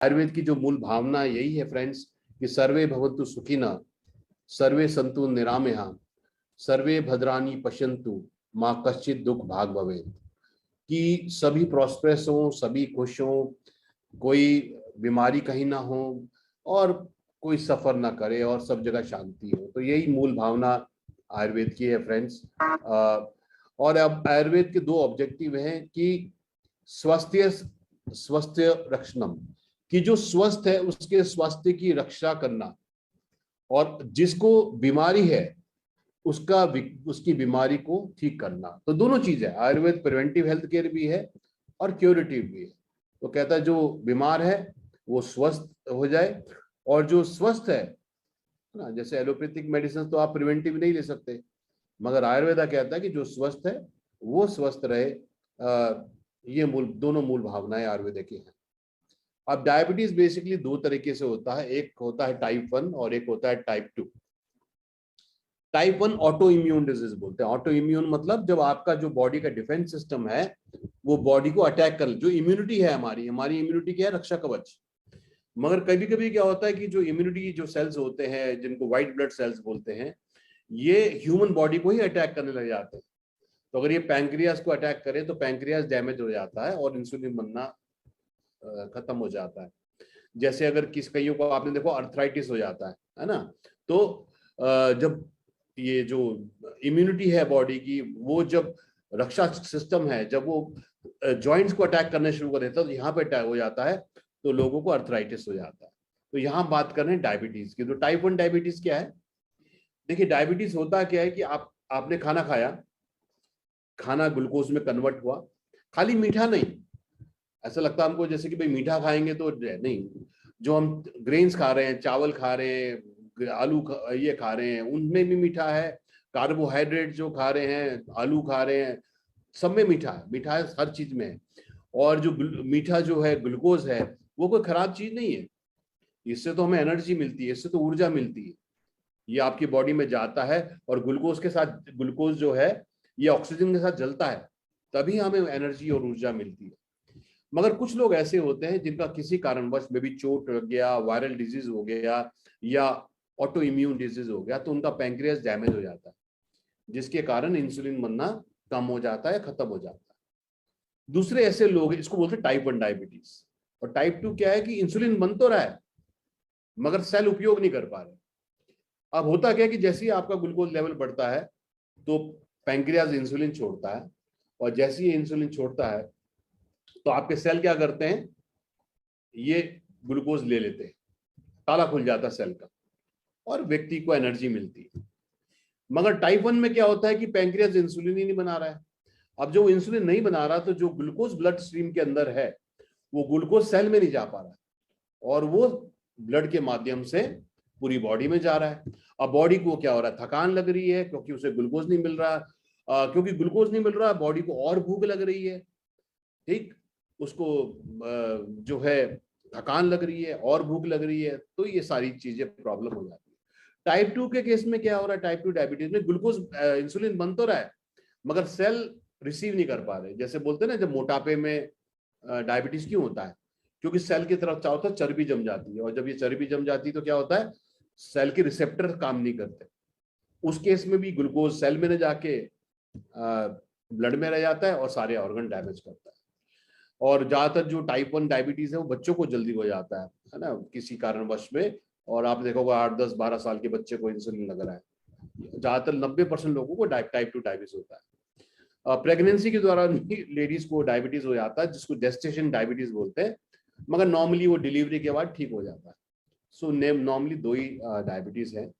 आयुर्वेद की जो मूल भावना यही है फ्रेंड्स कि सर्वे भवन्तु सुखिनः, सर्वे सन्तु निरामयाः, सर्वे भद्राणि पश्यन्तु, माँ कश्चित् दुख भाग भवेत्। कि सभी प्रॉस्पेरस हो, सभी खुश हो, कोई बीमारी कहीं ना हो और कोई सफर ना करे और सब जगह शांति हो। तो यही मूल भावना आयुर्वेद की है फ्रेंड्स। और अब आयुर्वेद के दो ऑब्जेक्टिव हैं कि स्वास्थ्य स्वास्थ्य रक्षणम, कि जो स्वस्थ है उसके स्वास्थ्य की रक्षा करना, और जिसको बीमारी है उसकी बीमारी को ठीक करना। तो दोनों चीज है, आयुर्वेद प्रिवेंटिव हेल्थ केयर भी है और क्यूरेटिव भी है। तो कहता है जो बीमार है वो स्वस्थ हो जाए, और जो स्वस्थ है ना, जैसे एलोपैथिक मेडिसिन तो आप प्रिवेंटिव नहीं ले सकते, मगर आयुर्वेदा कहता है कि जो स्वस्थ है वो स्वस्थ रहे। ये दोनों मूल भावनाएं आयुर्वेद की हैं। अब डायबिटीज बेसिकली दो तरीके से होता है, एक होता है टाइप 1 और एक होता है type 2। Type 1 auto immune disease बोलते हैं। ऑटो इम्यून मतलब जब आपका जो बॉडी का डिफेंस सिस्टम है वो बॉडी को अटैक कर, जो इम्यूनिटी है हमारी इम्यूनिटी क्या है, रक्षा कवच। मगर कभी कभी क्या होता है कि जो इम्यूनिटी जो सेल्स होते हैं जिनको व्हाइट ब्लड सेल्स बोलते हैं, ये ह्यूमन बॉडी को ही अटैक करने लग जाते हैं। तो अगर ये पैंक्रियास को अटैक करे तो पैंक्रियास डैमेज हो जाता है और इंसुलिन बनना खत्म हो जाता है। जैसे अगर कईयों को आपने देखो अर्थराइटिस हो जाता है ना, तो जब ये जो इम्यूनिटी है बॉडी की, वो जब रक्षा सिस्टम है जब वो जॉइंट्स को अटैक करने शुरू कर देता है तो यहाँ पे अटैक हो जाता है, तो लोगों को अर्थराइटिस हो जाता है। तो यहाँ बात कर रहे हैं डायबिटीज की। तो टाइप 1 डायबिटीज क्या है? देखिए डायबिटीज होता क्या है कि आपने खाना खाया, खाना ग्लूकोज में कन्वर्ट हुआ, खाली मीठा नहीं। ऐसा लगता है हमको जैसे कि भाई मीठा खाएंगे तो नहीं, जो हम ग्रेन्स खा रहे हैं, चावल खा रहे हैं, ये खा रहे हैं, उनमें भी मीठा है। कार्बोहाइड्रेट जो खा रहे हैं, आलू खा रहे हैं, सब में मीठा है। मीठा है हर चीज में है। और जो मीठा जो है ग्लूकोज है वो कोई खराब चीज नहीं है। इससे तो हमें एनर्जी मिलती है, इससे तो ऊर्जा मिलती है। ये आपकी बॉडी में जाता है और ग्लूकोज के साथ, ग्लूकोज जो है ये ऑक्सीजन के साथ जलता है, तभी हमें एनर्जी और ऊर्जा मिलती है। मगर कुछ लोग ऐसे होते हैं जिनका किसी कारणवश में भी चोट लग गया, वायरल डिजीज हो गया या ऑटो इम्यून डिजीज हो गया, तो उनका पैंक्रियास डैमेज हो जाता है, जिसके कारण इंसुलिन बनना कम हो जाता है, खत्म हो जाता है। दूसरे ऐसे लोग, इसको बोलते हैं टाइप 1 डायबिटीज। और टाइप 2 क्या है कि इंसुलिन बन तो रहा है मगर सेल उपयोग नहीं कर पा रहे। अब होता क्या है कि जैसे ही आपका ग्लूकोज लेवल बढ़ता है तो पैंक्रियाज इंसुलिन छोड़ता है, और जैसे ही इंसुलिन छोड़ता है तो आपके सेल क्या करते हैं, ये ग्लूकोज ले लेते हैं, ताला खुल जाता है सेल का और व्यक्ति को एनर्जी मिलती है। मगर टाइप 1 में क्या होता है कि पैंक्रियाज इंसुलिन ही नहीं बना रहा है। अब जो इंसुलिन नहीं बना रहा तो जो ग्लूकोज ब्लड स्ट्रीम के अंदर है वो ग्लूकोज सेल में नहीं जा पा रहा है, और वो ब्लड के माध्यम से पूरी बॉडी में जा रहा है। अब बॉडी को क्या हो रहा है, थकान लग रही है क्योंकि उसे ग्लूकोज नहीं मिल रहा। क्योंकि ग्लूकोज नहीं मिल रहा बॉडी को और भूख लग रही है, ठीक, उसको जो है थकान लग रही है और भूख लग रही है, तो ये सारी चीजें प्रॉब्लम हो जाती है। टाइप 2 के केस में क्या हो रहा है, टाइप 2 डायबिटीज में ग्लूकोज इंसुलिन बन तो रहा है मगर सेल रिसीव नहीं कर पा रहे। जैसे बोलते हैं ना, जब मोटापे में डायबिटीज क्यों होता है, क्योंकि सेल की तरफ क्या होता है, चर्बी जम जाती है, और जब ये चर्बी जम जाती है तो क्या होता है, सेल के रिसेप्टर काम नहीं करते। उस केस में भी ग्लूकोज सेल में न जाके ब्लड में रह जाता है और सारे ऑर्गन डैमेज करता है। और ज्यादातर जो टाइप 1 डायबिटीज है वो बच्चों को जल्दी हो जाता है ना, किसी कारणवश में। और आप देखोगे 8, 10, 12 साल के बच्चे को इंसुलिन लग रहा है। ज्यादातर 90% लोगों को टाइप 2 डायबिटीज होता है। प्रेगनेंसी के दौरान भी लेडीज को डायबिटीज हो जाता है, जिसको जेस्टेशन डायबिटीज बोलते हैं, मगर नॉर्मली वो डिलीवरी के बाद ठीक हो जाता है। सो नॉर्मली दो ही डायबिटीज है।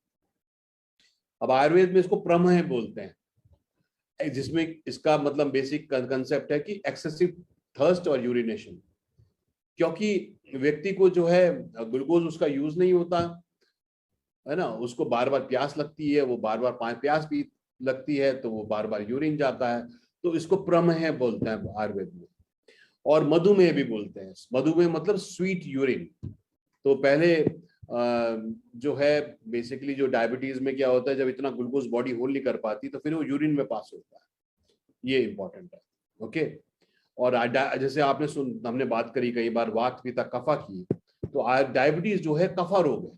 अब आयुर्वेद में इसको प्रमेह बोलते हैं, जिसमें इसका मतलब बेसिक कंसेप्ट है कि एक्सेसिव थर्स्ट और यूरिनेशन। क्योंकि व्यक्ति को जो है ग्लूकोज उसका यूज नहीं होता है ना, उसको बार बार प्यास लगती है, वो बार बार प्यास भी लगती है तो वो बार बार यूरिन जाता है, तो इसको प्रमेह बोलते हैं आयुर्वेद में। और मधुमेह भी बोलते हैं। मधुमेह मतलब स्वीट यूरिन। तो पहले जो है बेसिकली जो डायबिटीज में क्या होता है, जब इतना ग्लूकोज बॉडी होल्ड नहीं कर पाती तो फिर वो यूरिन में पास होता है, ये इंपॉर्टेंट है। ओके। और जैसे हमने बात करी कई बार वात पित्त कफा की, तो डायबिटीज जो है कफा रोग है,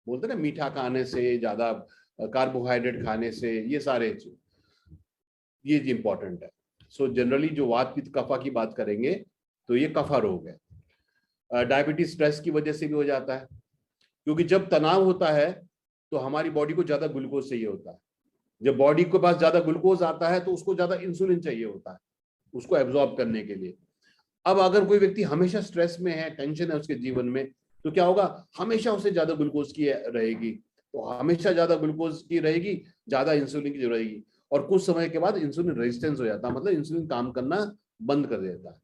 बोलते ना, मीठा खाने से, ज्यादा कार्बोहाइड्रेट खाने से, ये सारे ये इंपॉर्टेंट है। सो जनरली जो वात पित्त कफा की बात करेंगे तो ये कफा रोग है। डायबिटीज स्ट्रेस की वजह से भी हो जाता है, क्योंकि जब तनाव होता है तो हमारी बॉडी को ज्यादा ग्लूकोज चाहिए होता है। जब बॉडी के पास ज्यादा ग्लूकोज आता है तो उसको ज्यादा इंसुलिन चाहिए होता है उसको एब्जॉर्ब करने के लिए। अब अगर कोई व्यक्ति हमेशा स्ट्रेस में है, टेंशन है उसके जीवन में, तो क्या होगा, हमेशा उसे ज्यादा ग्लूकोज की रहेगी, तो हमेशा ज्यादा ग्लूकोज की रहेगी, ज्यादा इंसुलिन की जरूरत रहेगी, और कुछ समय के बाद इंसुलिन रेजिस्टेंस हो जाता है, मतलब इंसुलिन काम करना बंद कर देता है।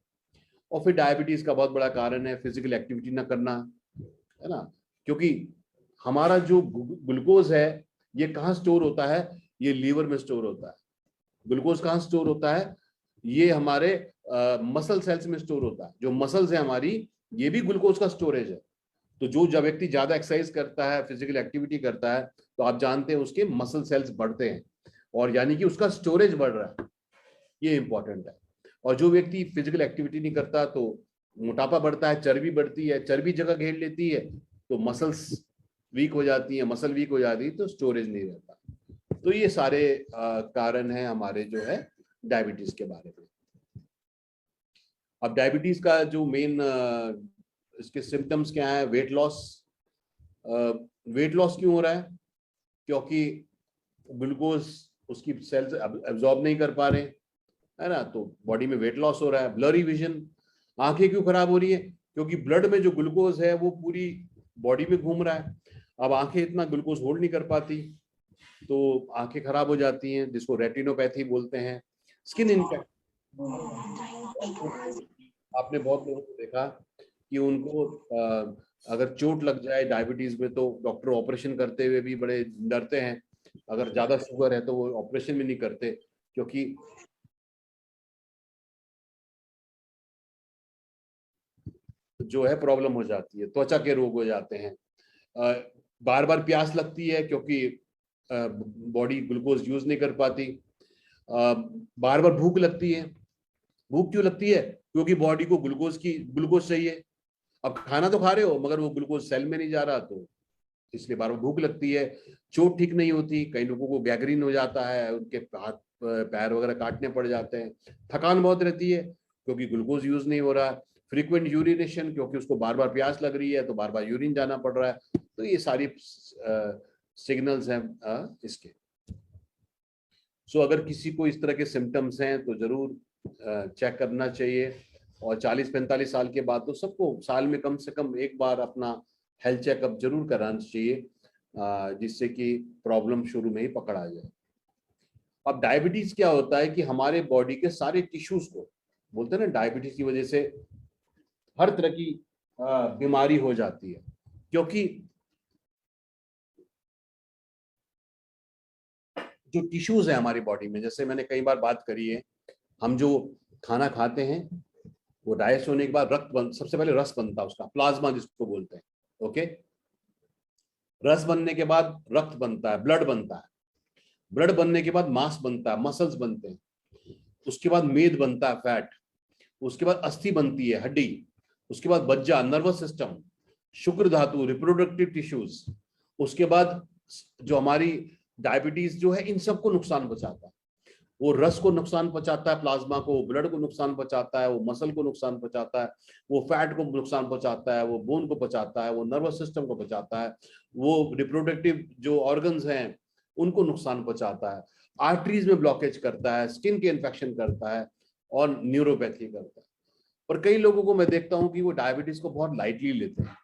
और फिर डायबिटीज का बहुत बड़ा कारण है फिजिकल एक्टिविटी ना करना, है ना, क्योंकि हमारा जो ग्लूकोज है ये कहाँ स्टोर होता है, ये लीवर में स्टोर होता है। ग्लूकोज कहाँ स्टोर होता है, ये हमारे मसल सेल्स में स्टोर होता है। जो मसल्स है हमारी, ये भी ग्लूकोज का स्टोरेज है। तो जो व्यक्ति ज्यादा एक्सरसाइज करता है, फिजिकल एक्टिविटी करता है, तो आप जानते हैं उसके मसल सेल्स बढ़ते हैं, और यानी कि उसका स्टोरेज बढ़ रहा है, ये इंपॉर्टेंट है। और जो व्यक्ति फिजिकल एक्टिविटी नहीं करता तो मोटापा बढ़ता है, चर्बी बढ़ती है, चर्बी जगह घेर लेती है, तो मसल्स वीक हो जाती है, मसल वीक हो जाती है, तो स्टोरेज नहीं रहता। तो ये सारे कारण हैं हमारे जो है डायबिटीज के बारे में। अब डायबिटीज का जो मेन इसके सिम्टम्स क्या है, वेट लॉस। वेट लॉस क्यों हो रहा है, क्योंकि ग्लूकोज उसकी सेल्स एब्जॉर्ब नहीं कर पा रहे, है ना, तो बॉडी में वेट लॉस हो रहा है। ब्लरी विजन, आंखें क्यों खराब हो रही है, क्योंकि ब्लड में जो ग्लूकोज है वो पूरी बॉडी में घूम रहा है, अब आंखें इतना ग्लूकोज होल्ड नहीं कर पाती, तो आंखें खराब हो जाती हैं, जिसको रेटिनोपैथी बोलते हैं। स्किन इन्फेक्शन, आपने बहुत लोगों को देखा कि उनको अगर चोट लग जाए डायबिटीज में, तो डॉक्टर ऑपरेशन करते हुए भी बड़े डरते हैं। अगर ज्यादा शुगर है तो वो ऑपरेशन भी नहीं करते, क्योंकि जो है प्रॉब्लम हो जाती है, त्वचा के रोग हो जाते हैं। बार बार प्यास लगती है, क्योंकि बॉडी ग्लूकोज यूज नहीं कर पाती। बार बार भूख लगती है, भूख क्यों लगती है, क्योंकि बॉडी को ग्लूकोज चाहिए। अब खाना तो खा रहे हो मगर वो ग्लूकोज सेल में नहीं जा रहा, तो इसलिए बार बार भूख लगती है। चोट ठीक नहीं होती, कई लोगों को गैंग्रीन हो जाता है, उनके हाथ पैर वगैरह काटने पड़ जाते हैं। थकान बहुत रहती है, क्योंकि ग्लूकोज यूज नहीं हो रहा है। फ्रीक्वेंट यूरिनेशन, क्योंकि उसको बार बार प्यास लग रही है तो बार बार यूरिन जाना पड़ रहा है। तो ये सारी सिग्नल्स हैं इसके। सो अगर किसी को इस तरह के सिम्टम्स हैं तो जरूर चेक करना चाहिए। और 40-45 साल के बाद तो सबको साल में कम से कम एक बार अपना हेल्थ चेकअप जरूर कराना चाहिए, जिससे कि प्रॉब्लम शुरू में ही पकड़ आ जाए। अब डायबिटीज क्या होता है कि हमारे बॉडी के सारे टिश्यूज को, बोलते हैं ना, डायबिटीज की वजह से हर तरह की बीमारी हो जाती है, क्योंकि जो टिश्यूज है हमारी बॉडी में, जैसे मैंने कई बार बात करी है, हम जो खाना खाते हैं वो डाइजेस्ट होने के बाद सबसे पहले रस बनता है उसका, प्लाज्मा जिसको बोलते हैं। ओके, रस बनने के बाद रक्त बनता है, ब्लड बनता है। ब्लड बनने के बाद मांस बनता है, मसल्स बनते हैं। उसके बाद मेद बनता है, फैट। उसके बाद अस्थि बनती है, हड्डी। उसके बाद मज्जा, नर्वस सिस्टम, शुक्र धातु, रिप्रोडक्टिव टिश्यूज। उसके बाद जो हमारी डायबिटीज जो है इन सबको नुकसान पहुंचाता है। वो रस को नुकसान पहुंचाता है, प्लाज्मा को, ब्लड को नुकसान पहुंचाता है, वो मसल को नुकसान पहुंचाता है, वो फैट को नुकसान पहुंचाता है, वो बोन को पहुंचाता है, वो नर्वस सिस्टम को पहुंचाता है, वो रिप्रोडक्टिव जो ऑर्गन्स हैं उनको नुकसान पहुंचाता है, आर्टरीज में ब्लॉकेज करता है, स्किन के इन्फेक्शन करता है, और न्यूरोपैथी करता है। पर कई लोगों को मैं देखता हूं कि वो डायबिटीज को बहुत लाइटली लेते हैं।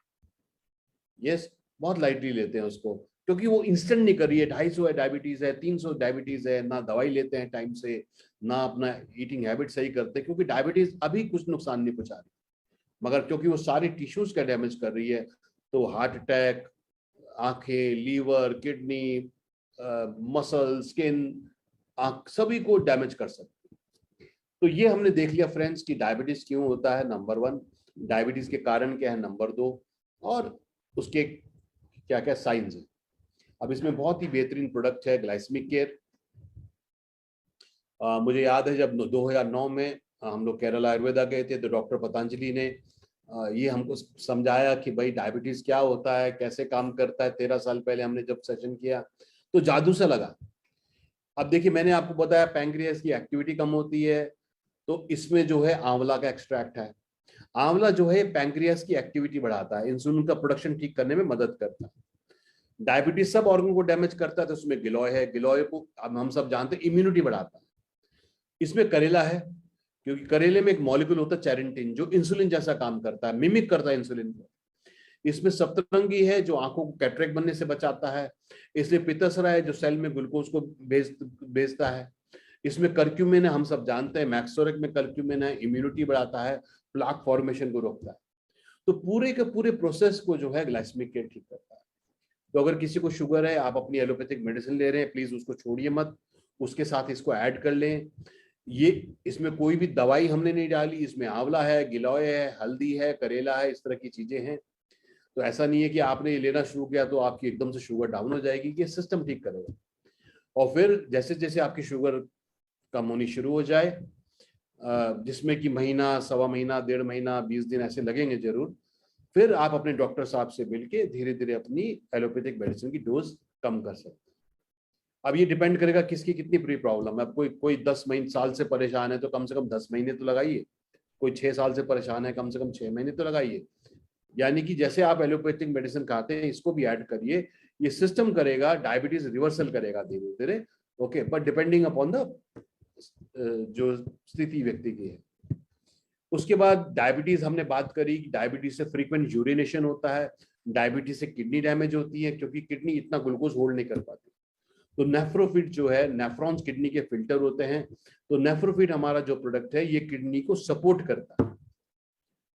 यस, बहुत लाइटली लेते हैं उसको, क्योंकि वो इंस्टेंट नहीं कर रही है। 250 है डायबिटीज है, 300 डायबिटीज है, ना दवाई लेते हैं टाइम से, ना अपना ईटिंग हैबिट सही करते, क्योंकि डायबिटीज अभी कुछ नुकसान नहीं पहुंचा रही, मगर क्योंकि वो सारी टिश्यूज का डैमेज कर रही है, तो हार्ट अटैक, आंखें, लीवर, किडनी, मसल, स्किन, आंख, सभी को डैमेज कर सकती है। तो ये हमने देख लिया फ्रेंड्स कि डायबिटीज क्यों होता है, नंबर 1, डायबिटीज के कारण क्या है, नंबर 2, और उसके क्या क्या साइंस है। अब इसमें बहुत ही बेहतरीन प्रोडक्ट है ग्लाइसेमिक केयर। मुझे याद है जब 2009 में हम लोग केरला आयुर्वेदा गए थे, तो डॉक्टर पतंजलि ने ये हमको समझाया कि भाई डायबिटीज क्या होता है, कैसे काम करता है। 13 साल पहले हमने जब सेशन किया तो जादू सा लगा। अब देखिए, मैंने आपको बताया पैंक्रियास की एक्टिविटी कम होती है, तो इसमें जो है आंवला का एक्सट्रैक्ट है। आंवला जो है पैंक्रियास की एक्टिविटी बढ़ाता है, इंसुलिन का प्रोडक्शन ठीक करने में मदद करता है। डायबिटीज सब ऑर्गन को डैमेज करता है, तो उसमें गिलोय है। गिलोय को अब हम सब जानते हैं इम्यूनिटी बढ़ाता है। इसमें करेला है, क्योंकि करेले में एक मॉलिक्यूल होता है चेरेंटिन, जो इंसुलिन जैसा काम करता है, मिमिक करता है इंसुलिन को। इसमें सप्तरंगी है, जो आंखों को कैटरेक्ट बनने से बचाता है। इसलिए पित्तसरा है, जो सेल में ग्लूकोज को भेजता है। इसमें कर्क्यूमिन है, हम सब जानते हैं मैक्सोरेक में कर्क्यूमिन है, इम्यूनिटी बढ़ाता है, प्लाक फॉर्मेशन को रोकता है। तो पूरे के पूरे प्रोसेस को जो है ग्लाइसेमिक केयर ठीक करता है। तो अगर किसी को शुगर है, आप अपनी एलोपैथिक मेडिसिन ले रहे हैं, प्लीज उसको छोड़िए मत, उसके साथ इसको ऐड कर लें। ये इसमें कोई भी दवाई हमने नहीं डाली, इसमें आंवला है, गिलोय है, हल्दी है, करेला है, इस तरह की चीजें हैं। तो ऐसा नहीं है कि आपने ये लेना शुरू किया तो आपकी एकदम से शुगर डाउन हो जाएगी, ये सिस्टम ठीक करेगा। और फिर जैसे जैसे आपकी शुगर कम होनी शुरू हो जाए, जिसमें कि महीना, सवा महीना, 1.5 महीना, 20 दिन ऐसे लगेंगे जरूर, फिर आप अपने डॉक्टर साहब से मिलके धीरे धीरे अपनी एलोपैथिक मेडिसिन की डोज कम कर सकते हैं। अब ये डिपेंड करेगा किसकी कितनी बड़ी प्रॉब्लम है। अब कोई 10 महीने साल से परेशान है तो कम से कम 10 महीने तो लगाइए। कोई 6 साल से परेशान है, कम से कम 6 महीने तो लगाइए। यानी कि जैसे आप एलोपैथिक मेडिसिन खाते हैं, इसको भी ऐड करिए। ये सिस्टम करेगा, डायबिटीज रिवर्सल करेगा धीरे धीरे। Okay, but depending upon the जो स्थिति व्यक्ति की है। उसके बाद डायबिटीज हमने बात करी, डायबिटीज से फ्रीक्वेंट यूरिनेशन होता है। डायबिटीज से किडनी डैमेज होती है, क्योंकि किडनी इतना ग्लूकोज होल्ड नहीं कर पाती। तो नेफ्रोफिट जो है, नेफ्रॉन्स किडनी के फिल्टर होते हैं। तो नेफ्रोफिट हमारा जो प्रोडक्ट है, ये किडनी को सपोर्ट करता है।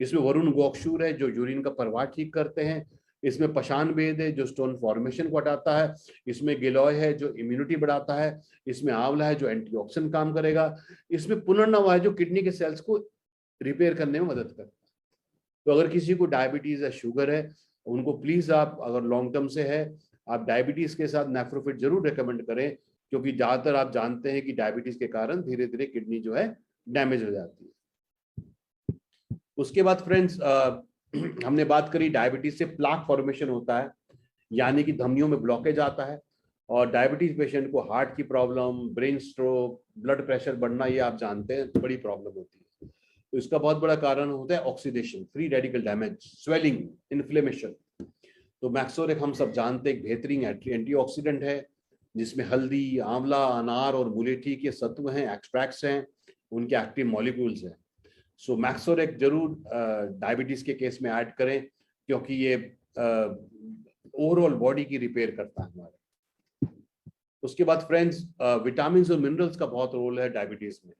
इसमें वरुण गोक्षूर है, जो यूरिन का प्रवाह ठीक करते हैं। इसमें पशान बेद है, जो स्टोन फॉर्मेशन को हटाता है। इसमें गिलोय है, जो इम्यूनिटी बढ़ाता है। इसमें आंवला है, जो एंटीऑक्सीडेंट काम करेगा। इसमें पुनर्नवा है, जो किडनी के सेल्स को रिपेयर करने में मदद करता है। तो अगर किसी को डायबिटीज है, शुगर है, उनको प्लीज आप, अगर लॉन्ग टर्म से है, आप डायबिटीज के साथ नेफ्रोफिट जरूर रेकमेंड करें, क्योंकि ज्यादातर आप जानते हैं कि डायबिटीज के कारण धीरे धीरे किडनी जो है डैमेज हो जाती है। उसके बाद फ्रेंड्स, हमने बात करी डायबिटीज से प्लाक फॉर्मेशन होता है, यानी कि धमनियों में ब्लॉकेज आता है। और डायबिटीज पेशेंट को हार्ट की problem, brain stroke, blood pressure बढ़ना, ये आप जानते हैं बड़ी प्रॉब्लम होती है। तो इसका बहुत बड़ा कारण होता है oxidation, free radical damage, swelling, inflammation. तो मैक्सोरेक हम सब जानते हैं एक बेहतरीन एंटीऑक्सीडेंट है, जिसमें हल्दी, आंवला, अनार और मुलेठी के सत्व हैं, एक्सट्रैक्ट्स हैं, उनके एक्टिव मॉलिक्यूल्स हैं। सो मैक्सोरेक जरूर डायबिटीज के केस में ऐड करें, क्योंकि ये ओवरऑल बॉडी की रिपेयर करता है हमारे। उसके बाद फ्रेंड्स, विटामिन और मिनरल्स का बहुत रोल है डायबिटीज में।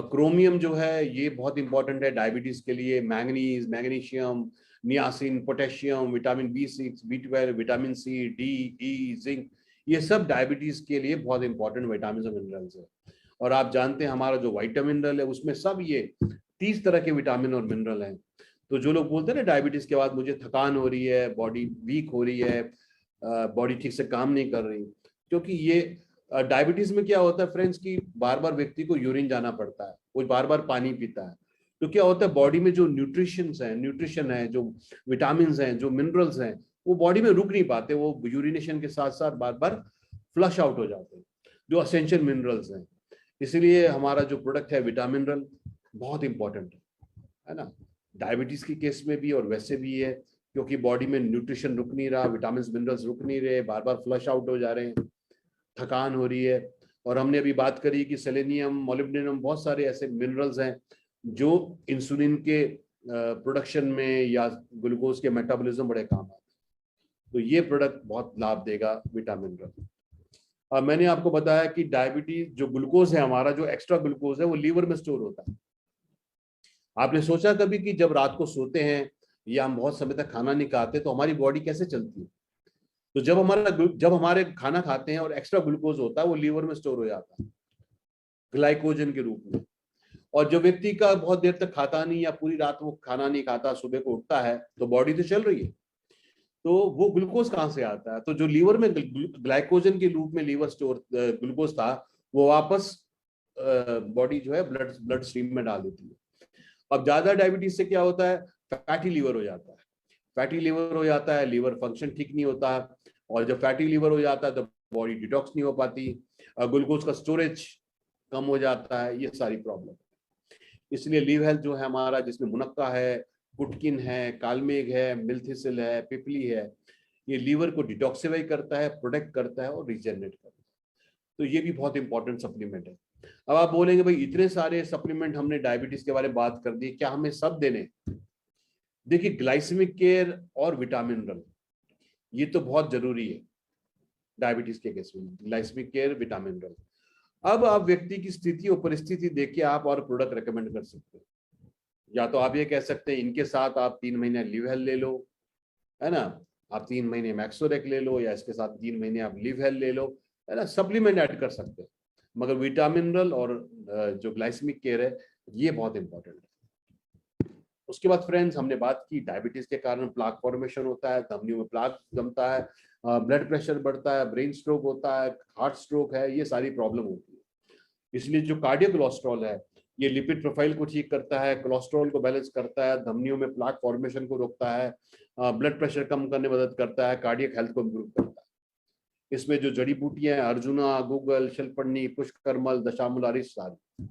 क्रोमियम जो है, ये बहुत इंपॉर्टेंट है डायबिटीज के लिए। Manganese, magnesium, niacin, potassium, vitamin B6, B12, vitamin C, D, E, zinc, ये सब डायबिटीज के लिए बहुत इंपॉर्टेंट विटामिन और मिनरल्स है। और आप जानते हैं हमारा जो विटामिन मिनरल है, उसमें सब ये 30 तरह के विटामिन और मिनरल हैं। तो जो लोग बोलते हैं ना डायबिटीज के बाद मुझे थकान हो रही है, बॉडी वीक हो रही है, बॉडी ठीक से काम नहीं कर रही, क्योंकि ये डायबिटीज में क्या होता है फ्रेंड्स की बार बार व्यक्ति को यूरिन जाना पड़ता है, वो बार बार पानी पीता है। तो क्या होता है, बॉडी में जो न्यूट्रिशन है, जो विटामिन हैं, जो मिनरल्स हैं, वो बॉडी में रुक नहीं पाते, वो यूरिनेशन के साथ साथ बार बार फ्लश आउट हो जाते हैं, जो असेंशियल मिनरल्स हैं। इसलिए हमारा जो प्रोडक्ट है विटामिन मिनरल बहुत इंपॉर्टेंट है ना, डायबिटीज के केस में भी और वैसे भी है, क्योंकि बॉडी में न्यूट्रिशन रुक नहीं रहा, विटामिन मिनरल्स रुक नहीं रहे, बार बार फ्लश आउट हो जा रहे हैं, थकान हो रही है। और हमने अभी बात करी कि सेलेनियम, मोलिब्डेनम, बहुत सारे ऐसे मिनरल्स हैं जो इंसुलिन के प्रोडक्शन में या ग्लूकोज के मेटाबॉलिज्म बड़े काम आते हैं। तो ये प्रोडक्ट बहुत लाभ देगा विटामिन मिनरल। मैंने आपको बताया कि डायबिटीज जो ग्लूकोज है हमारा, जो एक्स्ट्रा ग्लूकोज है, वो लीवर में स्टोर होता है। आपने सोचा कभी कि जब रात को सोते हैं या हम बहुत समय तक खाना नहीं खाते तो हमारी बॉडी कैसे चलती है? तो जब हमारे खाना खाते हैं और एक्स्ट्रा ग्लूकोज होता है, वो लीवर में स्टोर हो जाता है ग्लाइकोजन के रूप में। और जो व्यक्ति का बहुत देर तक खाता नहीं या पूरी रात वो खाना नहीं खाता, सुबह को उठता है तो बॉडी तो चल रही है, तो वो ग्लूकोज कहाँ से आता है? तो जो लीवर में ग्लाइकोजन के रूप में लीवर स्टोर ग्लूकोज था, वो वापस बॉडी जो है ब्लड स्ट्रीम में डाल देती है। अब ज्यादा डायबिटीज से क्या होता है, फैटी लीवर हो जाता है। फैटी लीवर हो जाता है, लीवर फंक्शन ठीक नहीं होता है, और जब फैटी लीवर हो जाता है तो बॉडी डिटॉक्स नहीं हो पाती, ग्लूकोज का स्टोरेज कम हो जाता है, ये सारी प्रॉब्लम। इसलिए लीव हेल्थ जो है हमारा, जिसमें मुनक्का है, पुटकिन है, कालमेघ है, मिल्थिसिल है, पिपली है, ये लीवर को डिटॉक्सिफाई करता है, प्रोटेक्ट करता है और रिजेनरेट करता है। तो ये भी बहुत इंपॉर्टेंट सप्लीमेंट है। अब आप बोलेंगे भाई इतने सारे सप्लीमेंट हमने डायबिटीज के बारे में बात कर दी, क्या हमें सब देने? देखिए, ग्लाइसेमिक केयर और विटामिन मिनरल ये तो बहुत जरूरी है डायबिटीज के केस में, ग्लाइसेमिक केयर, विटामिन मिनरल। अब आप व्यक्ति की स्थिति और परिस्थिति देख के आप और प्रोडक्ट रेकमेंड कर सकते हैं। या तो आप ये कह सकते हैं इनके साथ आप 3 महीने लिव हेल्थ ले लो, है ना, आप 3 महीने मैक्सोरेक ले लो, या इसके साथ 3 महीने आप लिव हेल्थ ले लो, है ना, सप्लीमेंट ऐड कर सकते हैं। मगर विटामिन मिनरल और जो ग्लाइसेमिक केयर है ये बहुत इंपॉर्टेंट है। उसके बाद फ्रेंड्स, हमने बात की डायबिटीज के कारण प्लाक फॉर्मेशन होता है, धमनियों में प्लाक जमता है, ब्लड प्रेशर बढ़ता है, ब्रेन स्ट्रोक होता है, हार्ट स्ट्रोक है, ये सारी प्रॉब्लम होती है। इसलिए जो कार्डियो कोलेस्ट्रॉल है ये लिपिड प्रोफाइल को ठीक करता है, कोलेस्ट्रॉल को बैलेंस करता है, धमनियों में प्लाक फॉर्मेशन को रोकता है, ब्लड प्रेशर कम करने में मदद करता है, कार्डियक हेल्थ को इम्प्रूव करता है। इसमें जो जड़ी बूटियां हैं, अर्जुना, गूगल, शलपन्नी, पुष्करमल, दशामूलारी सारी,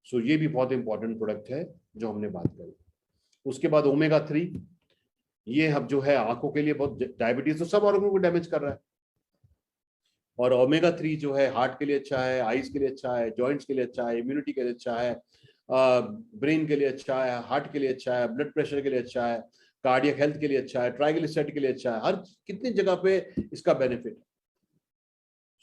सो ये भी बहुत इंपॉर्टेंट प्रोडक्ट है जो हमने बात करी। उसके बाद ओमेगा 3, ये अब जो है आंखों के लिए बहुत, डायबिटीज तो सब ऑर्गन को डैमेज कर रहा है, और ओमेगा 3 जो है हार्ट के लिए अच्छा है, आईज के लिए अच्छा है, जॉइंट्स के लिए अच्छा है, इम्यूनिटी के लिए अच्छा है, ब्रेन के लिए अच्छा है, हार्ट के लिए अच्छा है, ब्लड प्रेशर के लिए अच्छा है, कार्डियक हेल्थ के लिए अच्छा है, ट्राइग्लिसराइड के लिए अच्छा है, हर कितनी जगह पे इसका बेनिफिट।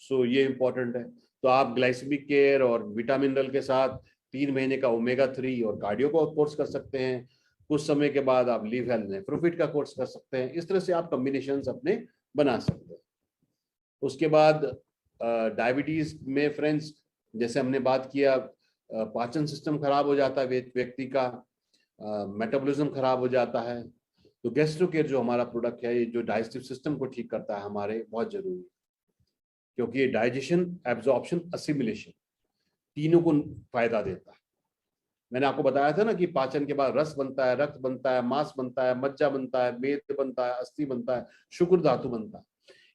सो ये इंपॉर्टेंट है। तो आप ग्लाइसेमिक केयर और विटामिन मिनरल के साथ 3 महीने का ओमेगा 3 और कार्डियो का कोर्स कर सकते हैं। कुछ समय के बाद आप लिव हेल्थ में प्रोफिट का कोर्स कर सकते हैं। इस तरह से आप कॉम्बिनेशंस अपने बना सकते हैं। उसके बाद डायबिटीज में फ्रेंड्स, जैसे हमने बात किया, पाचन सिस्टम खराब हो जाता है व्यक्ति का, मेटाबॉलिज्म खराब हो जाता है। तो गैस्ट्रो केयर जो हमारा प्रोडक्ट है, ये जो डाइजेस्टिव सिस्टम को ठीक करता है हमारे, बहुत जरूरी है, क्योंकि ये डाइजेशन, एब्जॉर्प्शन, असिमिलेशन तीनों को फायदा देता है। मैंने आपको बताया था ना कि पाचन के बाद रस बनता है, रक्त बनता है, मांस बनता है, मज्जा बनता है, मेद बनता है, अस्थि बनता है, शुक्र धातु बनता है।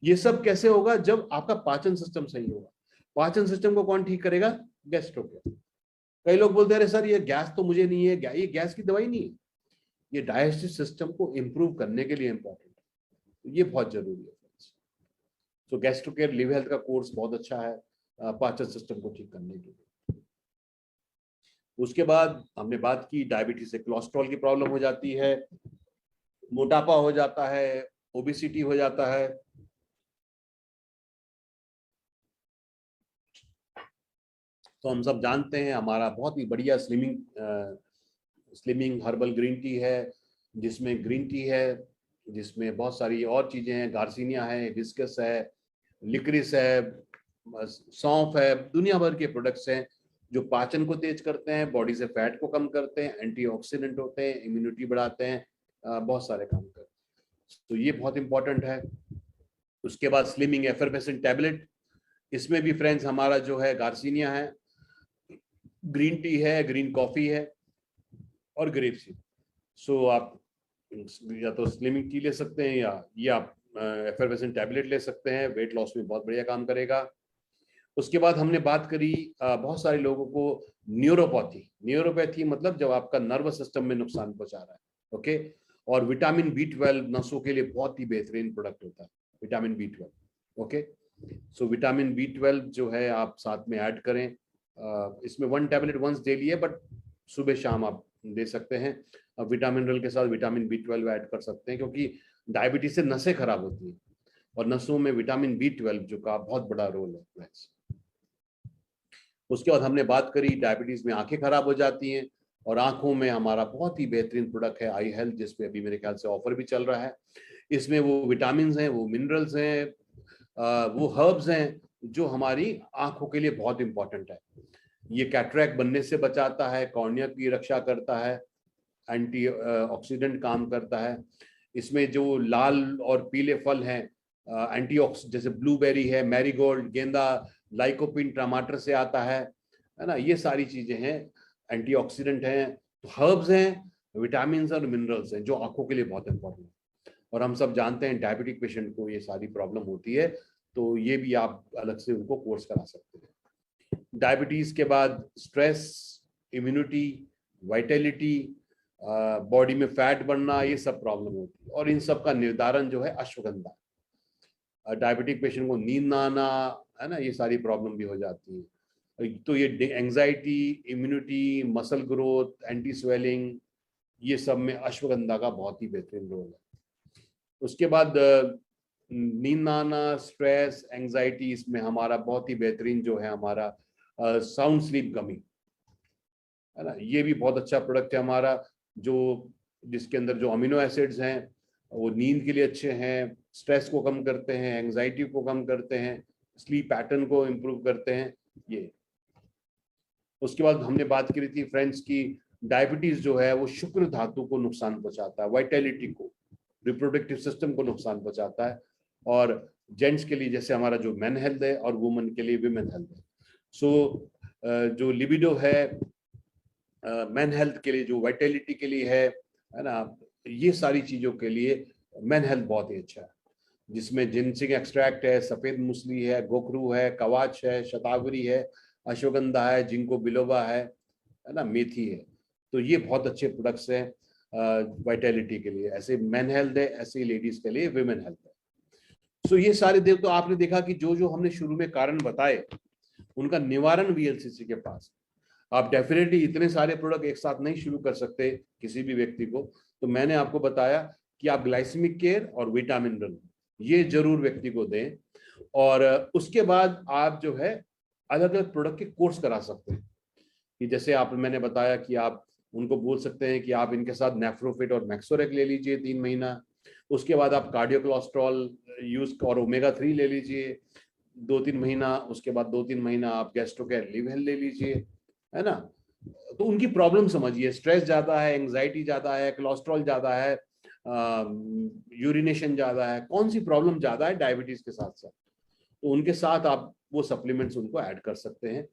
ये सब कैसे होगा? जब आपका पाचन सिस्टम सही होगा। पाचन सिस्टम को कौन ठीक करेगा? Gastro care. कई लोग बोलते हैं अरे सर ये गैस तो मुझे नहीं है, ये गैस की दवाई नहीं है, ये डाइजेस्टिव सिस्टम को इंप्रूव करने के लिए इंपॉर्टेंट है, ये बहुत जरूरी है। तो गैस्ट्रो केयर लिव हेल्थ का कोर्स बहुत अच्छा है पाचन सिस्टम को ठीक करने के लिए। उसके बाद हमने बात की डायबिटीज से कोलेस्ट्रॉल की प्रॉब्लम हो जाती है, मोटापा हो जाता है, ओबेसिटी हो जाता है। तो हम सब जानते हैं हमारा बहुत ही बढ़िया स्लिमिंग हर्बल ग्रीन टी है, जिसमें ग्रीन टी है, जिसमें बहुत सारी और चीजें हैं, गार्सिनिया है, हिबिस्कस है, लिक्रिस है, सौंफ है, दुनिया भर के प्रोडक्ट्स हैं जो पाचन को तेज करते हैं, बॉडी से फैट को कम करते हैं, एंटीऑक्सीडेंट होते हैं, इम्यूनिटी बढ़ाते हैं, बहुत सारे काम करते हैं। तो ये बहुत इंपॉर्टेंट है। उसके बाद स्लिमिंग एफर्वेसेंट टैबलेट, इसमें भी फ्रेंड्स हमारा जो है गार्सिनिया है, ग्रीन टी है, ग्रीन कॉफी है और ग्रेप सीड। सो आप या तो स्लिमिंग टी ले सकते हैं या आप एफर्वेसेंट टैबलेट ले सकते हैं, वेट लॉस में बहुत बढ़िया काम करेगा। उसके बाद हमने बात करी बहुत सारे लोगों को न्यूरोपैथी मतलब जब आपका नर्वस सिस्टम में नुकसान पहुंचा रहा है, ओके। और विटामिन B12 नसों के लिए बहुत ही बेहतरीन प्रोडक्ट होता है, vitamin B12, okay. So vitamin B12 जो है आप साथ में ऐड करें, इसमें 1 टैबलेट वंस डेली है, बट सुबह शाम आप दे सकते हैं। विटामिन मिनरल के साथ विटामिन B12 ऐड कर सकते हैं, क्योंकि डायबिटीज से नसें खराब होती हैं और नसों में विटामिन B12 जो का बहुत बड़ा रोल है। उसके बाद हमने बात करी डायबिटीज में आंखें खराब हो जाती हैं, और आंखों में हमारा बहुत ही बेहतरीन प्रोडक्ट है आई हेल्थ, जिसपे अभी मेरे ख्याल से ऑफर भी चल रहा है। इसमें वो विटामिन हैं, वो मिनरल्स हैं, वो हर्ब्स हैं जो हमारी आंखों के लिए बहुत इंपॉर्टेंट है। ये कैटरैक्ट बनने से बचाता है, कॉर्निया की रक्षा करता है, एंटी ऑक्सीडेंट काम करता है। इसमें जो लाल और पीले फल हैं, जैसे ब्लूबेरी है, मैरीगोल्ड, गेंदा, लाइकोपिन टमाटर से आता है ना, ये सारी चीजें हैं, एंटीऑक्सीडेंट हैं। तो हर्ब्स हैं, विटामिन और मिनरल्स हैं जो आंखों के लिए बहुत इंपॉर्टेंट है। और हम सब जानते हैं डायबिटिक पेशेंट को ये सारी प्रॉब्लम होती है, तो ये भी आप अलग से उनको कोर्स करा सकते हैं। डायबिटीज के बाद स्ट्रेस, इम्यूनिटी, वाइटलिटी, बॉडी में फैट बढ़ना, ये सब प्रॉब्लम होती है। और इन सब का निर्धारण जो है अश्वगंधा। डायबिटिक पेशेंट को नींद ना आना, है ना, ये सारी प्रॉब्लम भी हो जाती है। तो ये anxiety, immunity, muscle growth, anti swelling, ये सब में अश्वगंधा का बहुत ही बेहतरीन रोल है। उसके बाद नींद ना आना, स्ट्रेस, एंजाइटी, इसमें हमारा बहुत ही बेहतरीन जो है हमारा साउंड स्लीप गमी, है ना, ये भी बहुत अच्छा प्रोडक्ट है हमारा, जो जिसके अंदर जो अमीनो एसिड्स हैं वो नींद के लिए अच्छे हैं, स्ट्रेस को कम करते हैं, एंजाइटी को कम करते हैं, स्लीप पैटर्न को इम्प्रूव करते हैं ये। उसके बाद हमने बात करी थी फ्रेंड्स की डायबिटीज जो है वो शुक्र धातु को नुकसान पहुंचाता है, वाइटलिटी को, रिप्रोडक्टिव सिस्टम को नुकसान पहुंचाता है। और जेंट्स के लिए जैसे हमारा जो मेन हेल्थ है और वुमेन के लिए विमेन हेल्थ है। सो जो लिबिडो है मेन हेल्थ के लिए, जो वाइटलिटी के लिए है ना, ये सारी चीजों के लिए मेन हेल्थ बहुत ही अच्छा है, जिसमें जिनसिंग एक्सट्रैक्ट है, सफेद मूसली है, गोखरू है, कवाच है, शतावरी है, अश्वगंधा है, जिंको बिलोबा है ना, मेथी है। तो ये बहुत अच्छे प्रोडक्ट्स हैं वाइटलिटी के लिए। ऐसे मेन हेल्थ है, ऐसे लेडीज के लिए विमेन हेल्थ है। सो ये सारे तो आपने देखा कि जो जो हमने शुरू में कारण बताए उनका निवारण वीएलसीसी के पास। आप डेफिनेटली इतने सारे प्रोडक्ट एक साथ नहीं शुरू कर सकते किसी भी व्यक्ति को, तो मैंने आपको बताया कि आप ग्लाइसेमिक केयर और विटामिन मिनरल ये जरूर व्यक्ति को दें। और उसके बाद आप जो है अलग अलग प्रोडक्ट के कोर्स करा सकते हैं, कि जैसे आप मैंने बताया कि आप उनको बोल सकते हैं कि आप इनके साथ नेफ्रोफिट और मैक्सोरेक ले लीजिए 3 महीना। उसके बाद आप कार्डियो कोलेस्ट्रॉल यूज और ओमेगा 3 ले लीजिए 2-3 महीना। उसके बाद 2-3 महीना आप गैस्ट्रोकेयर लिव हेल्थ ले लीजिए, है ना। तो उनकी प्रॉब्लम समझिए, स्ट्रेस ज्यादा है, एंजाइटी ज्यादा है, कोलेस्ट्रॉल ज्यादा है, यूरिनेशन ज्यादा है, कौन सी प्रॉब्लम ज्यादा है डायबिटीज के साथ साथ, तो उनके साथ आप वो सप्लीमेंट्स उनको ऐड कर सकते हैं।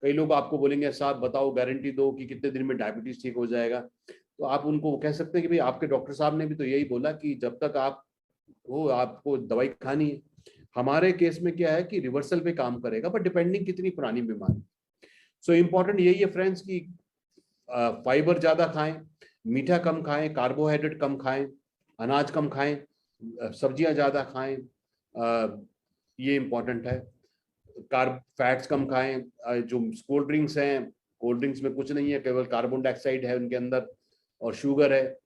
कई लोग आपको बोलेंगे साहब बताओ गारंटी दो कि कितने दिन में डायबिटीज ठीक हो जाएगा, तो आप उनको कह सकते हैं कि भाई आपके डॉक्टर साहब ने भी तो यही बोला कि जब तक आप वो आपको दवाई खानी है। हमारे केस में क्या है कि रिवर्सल पे काम करेगा, बट डिपेंडिंग कितनी पुरानी बीमारी। सो इम्पोर्टेंट यही है फ्रेंड्स कि फाइबर ज्यादा खाएं, मीठा कम खाएं, कार्बोहाइड्रेट कम खाएं, अनाज कम खाएं, सब्जियां ज्यादा खाएं, ये इम्पोर्टेंट है। कार्ब फैट्स कम खाएं। जो कोल्ड ड्रिंक्स हैं, कोल्ड ड्रिंक्स में कुछ नहीं है, केवल कार्बन डाइऑक्साइड है उनके अंदर और शुगर है।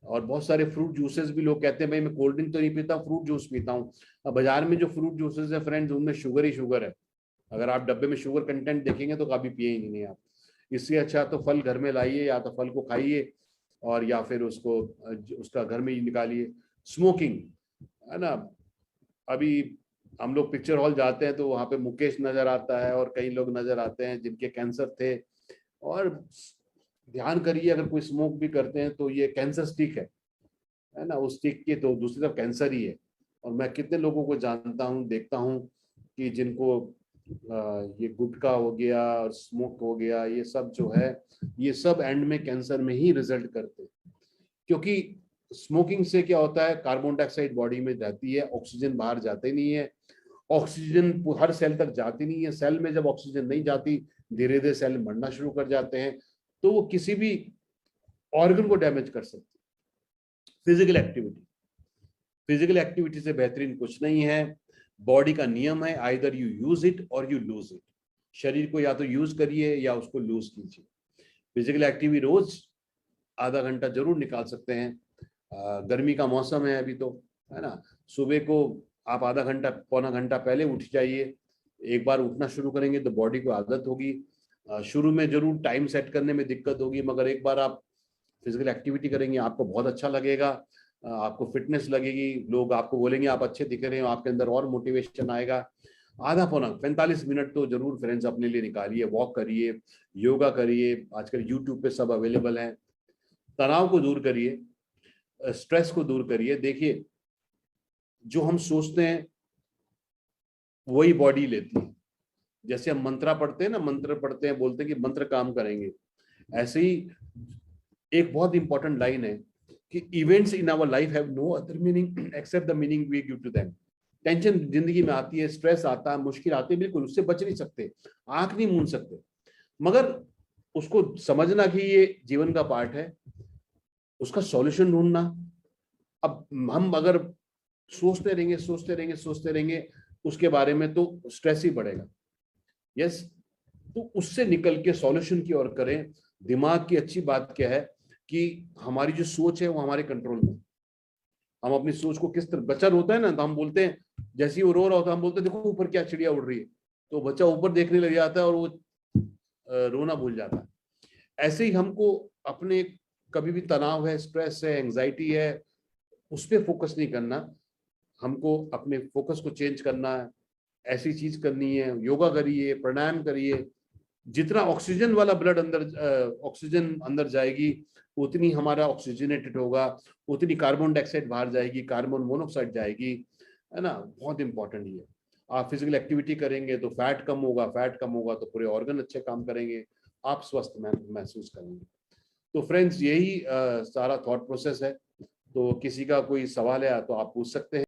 और बहुत सारे फ्रूट जूसेस भी लोग कहते हैं भाई मैं कोल्ड ड्रिंक तो नहीं पीता, फ्रूट जूस पीता हूँ। अब बाजार में जो फ्रूट जूसेस है फ्रेंड्स उनमें शुगर ही शुगर है। अगर आप डब्बे में शुगर कंटेंट देखेंगे तो कभी पिए ही नहीं आप। इससे अच्छा तो फल घर में लाइए, या तो फल को खाइए और या फिर उसको उसका घर में ही निकालिए। स्मोकिंग, है ना, अभी हम लोग पिक्चर हॉल जाते हैं तो वहां पे मुकेश नजर आता है और कई लोग नजर आते हैं जिनके कैंसर थे। और ध्यान करिए अगर कोई स्मोक भी करते हैं तो ये कैंसर स्टिक है ना, उस स्टिक की तो दूसरी तरफ कैंसर ही है। और मैं कितने लोगों को जानता हूँ, देखता हूँ कि जिनको ये गुटखा हो गया, स्मोक हो गया, ये सब जो है ये सब एंड में कैंसर में ही रिजल्ट करते हैं। क्योंकि स्मोकिंग से क्या होता है, कार्बन डाइऑक्साइड बॉडी में जाती है, ऑक्सीजन बाहर जाते नहीं है, ऑक्सीजन हर सेल तक जाती नहीं है। सेल में जब ऑक्सीजन नहीं जाती धीरे धीरे सेल मरना शुरू कर जाते हैं, तो वो किसी भी ऑर्गन को डैमेज कर सकती है। फिजिकल एक्टिविटी से बेहतरीन कुछ नहीं है। बॉडी का नियम है आइदर यू यूज इट और यू लूज इट। शरीर को या तो यूज करिए या उसको लूज कीजिए। फिजिकल एक्टिविटी रोज आधा घंटा जरूर निकाल सकते हैं। गर्मी का मौसम है अभी तो, है ना, सुबह को आप आधा घंटा पौना घंटा पहले उठ जाइए। एक बार उठना शुरू करेंगे तो बॉडी को आदत होगी। शुरू में जरूर टाइम सेट करने में दिक्कत होगी, मगर एक बार आप फिजिकल एक्टिविटी करेंगे आपको बहुत अच्छा लगेगा, आपको फिटनेस लगेगी, लोग आपको बोलेंगे आप अच्छे दिख रहे हो, आपके अंदर और मोटिवेशन आएगा। आधा पौना 45 मिनट तो जरूर फ्रेंड्स अपने लिए निकालिए, वॉक करिए, योगा करिए, आजकल यूट्यूब पे सब अवेलेबल है। तनाव को दूर करिए, स्ट्रेस को दूर करिए। देखिए जो हम सोचते हैं वही बॉडी लेती है। जैसे हम मंत्रा पढ़ते हैं ना, मंत्र पढ़ते हैं, बोलते हैं कि मंत्र काम करेंगे, ऐसे ही एक बहुत इंपॉर्टेंट लाइन है कि events in our life have no other meaning except the meaning we give to them. Tension जिंदगी में आती है, स्ट्रेस आता है, मुश्किल आती है, बिल्कुल उससे बच नहीं सकते, आंख नहीं मूंद सकते, मगर उसको समझना कि ये जीवन का पार्ट है, उसका सॉल्यूशन ढूंढना। अब हम अगर सोचते रहेंगे उसके बारे में, तो स्ट्रेस ही बढ़ेगा। यस, तो उससे निकल के सॉल्यूशन की ओर करें। दिमाग की अच्छी बात क्या है कि हमारी जो सोच है वो हमारे कंट्रोल में। हम अपनी सोच को किस तरह, बच्चा रोता है ना तो हम बोलते हैं, जैसे ही वो रो रहा होता है हम बोलते हैं देखो ऊपर क्या चिड़िया उड़ रही है, तो बच्चा ऊपर देखने लग जाता है और वो रोना भूल जाता है। ऐसे ही हमको अपने, कभी भी तनाव है, स्ट्रेस है, एंजाइटी है, उस पर फोकस नहीं करना, हमको अपने फोकस को चेंज करना है। ऐसी चीज करनी है, योगा करिए, प्राणायाम करिए। जितना ऑक्सीजन वाला ब्लड अंदर, ऑक्सीजन अंदर जाएगी, उतनी हमारा ऑक्सीजनेटेड होगा, उतनी कार्बन डाइऑक्साइड बाहर जाएगी, कार्बन मोनोऑक्साइड जाएगी, है ना। बहुत इंपॉर्टेंट ये। आप फिजिकल एक्टिविटी करेंगे तो फैट कम होगा, फैट कम होगा तो पूरे ऑर्गन अच्छे काम करेंगे, आप स्वस्थ महसूस करेंगे। तो फ्रेंड्स, यही सारा थॉट प्रोसेस है। तो किसी का कोई सवाल है तो आप पूछ सकते हैं।